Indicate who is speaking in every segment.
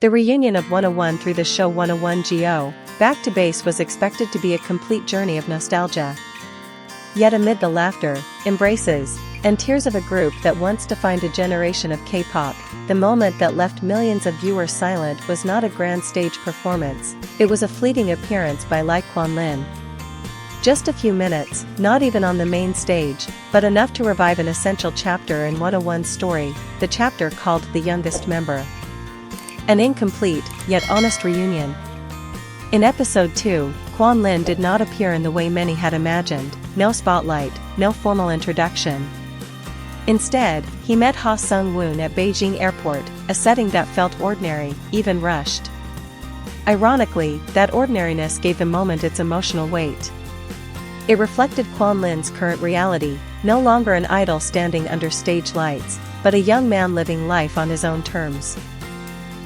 Speaker 1: The reunion of 101 through the show 101 GO, Back to Base was expected to be a complete journey of nostalgia. Yet amid the laughter, embraces, and tears of a group that once defined a generation of K-pop, the moment that left millions of viewers silent was not a grand stage performance, it was a fleeting appearance by Lai Kuan Lin. Just a few minutes, not even on the main stage, but enough to revive an essential chapter in 101's story, the chapter called The Youngest Member. An incomplete, yet honest reunion. In episode 2, Kuan Lin did not appear in the way many had imagined, no spotlight, no formal introduction. Instead, he met Ha Sung Woon at Beijing Airport, a setting that felt ordinary, even rushed. Ironically, that ordinariness gave the moment its emotional weight. It reflected Kuan Lin's current reality, no longer an idol standing under stage lights, but a young man living life on his own terms.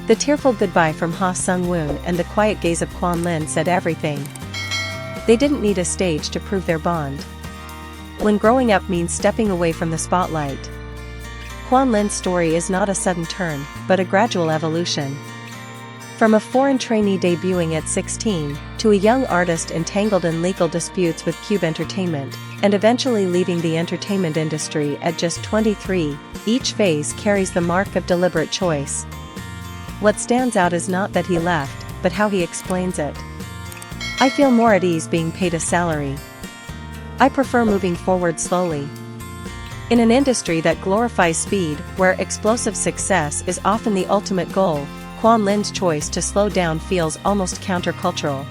Speaker 1: The tearful goodbye from Ha Sung Woon and the quiet gaze of Kuan Lin said everything. They didn't need a stage to prove their bond. When growing up means stepping away from the spotlight. Kuan Lin's story is not a sudden turn, but a gradual evolution. From a foreign trainee debuting at 16, to a young artist entangled in legal disputes with Cube Entertainment, and eventually leaving the entertainment industry at just 23, each phase carries the mark of deliberate choice. What stands out is not that he left, but how he explains it. I feel more at ease being paid a salary. I prefer moving forward slowly. In an industry that glorifies speed, where explosive success is often the ultimate goal, Kuan Lin's choice to slow down feels almost countercultural.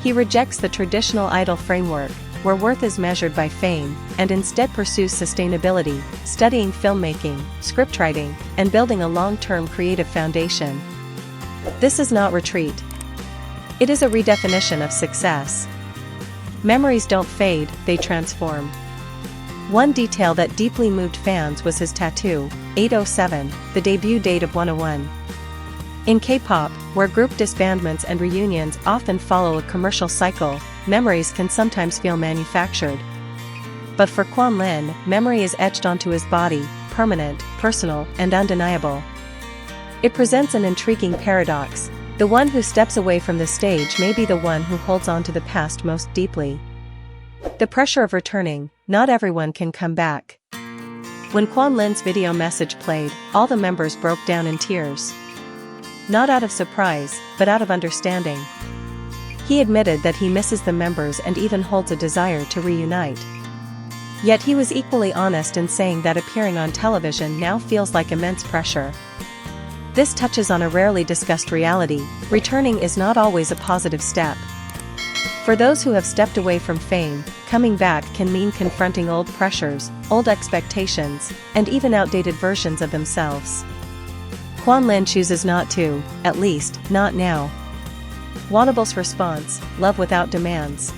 Speaker 1: He rejects the traditional idol framework, where worth is measured by fame, and instead pursues sustainability, studying filmmaking, scriptwriting, and building a long-term creative foundation. This is not retreat. It is a redefinition of success. Memories don't fade, they transform. One detail that deeply moved fans was his tattoo, 807, the debut date of 101. In K-pop, where group disbandments and reunions often follow a commercial cycle, memories can sometimes feel manufactured. But for Kuan Lin, memory is etched onto his body, permanent, personal, and undeniable. It presents an intriguing paradox. The one who steps away from the stage may be the one who holds on to the past most deeply. The pressure of returning, not everyone can come back. When Kuan Lin's video message played, all the members broke down in tears. Not out of surprise, but out of understanding. He admitted that he misses the members and even holds a desire to reunite. Yet he was equally honest in saying that appearing on television now feels like immense pressure. This touches on a rarely discussed reality: returning is not always a positive step. For those who have stepped away from fame, coming back can mean confronting old pressures, old expectations, and even outdated versions of themselves. Kuan Lin chooses not to, at least, not now. Wannable's response: love without demands.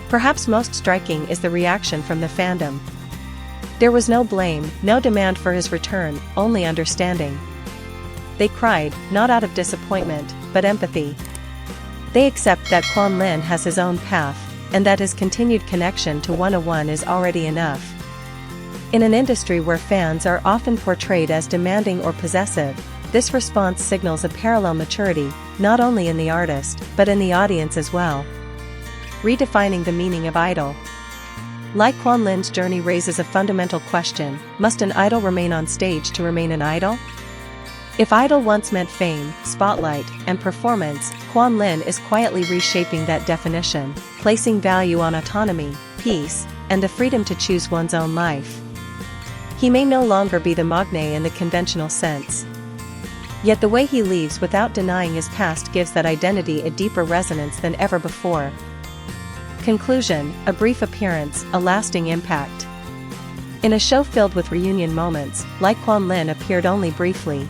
Speaker 1: Perhaps most striking is the reaction from the fandom. There was no blame, no demand for his return, only understanding. They cried, not out of disappointment, but empathy. They accept that Kuan Lin has his own path, and that his continued connection to 101 is already enough. In an industry where fans are often portrayed as demanding or possessive, this response signals a parallel maturity, not only in the artist, but in the audience as well. Redefining the meaning of idol. Lai Kuan Lin's journey raises a fundamental question: must an idol remain on stage to remain an idol? If idol once meant fame, spotlight, and performance, Kuan Lin is quietly reshaping that definition, placing value on autonomy, peace, and the freedom to choose one's own life. He may no longer be the magne in the conventional sense. Yet the way he leaves without denying his past gives that identity a deeper resonance than ever before. Conclusion: a brief appearance, a lasting impact. In a show filled with reunion moments, Lai Kuan Lin appeared only briefly.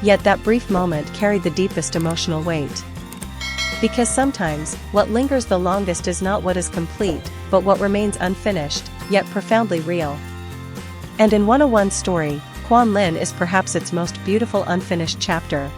Speaker 1: Yet that brief moment carried the deepest emotional weight. Because sometimes, what lingers the longest is not what is complete, but what remains unfinished, yet profoundly real. And in 101's story, Kuan Lin is perhaps its most beautiful unfinished chapter.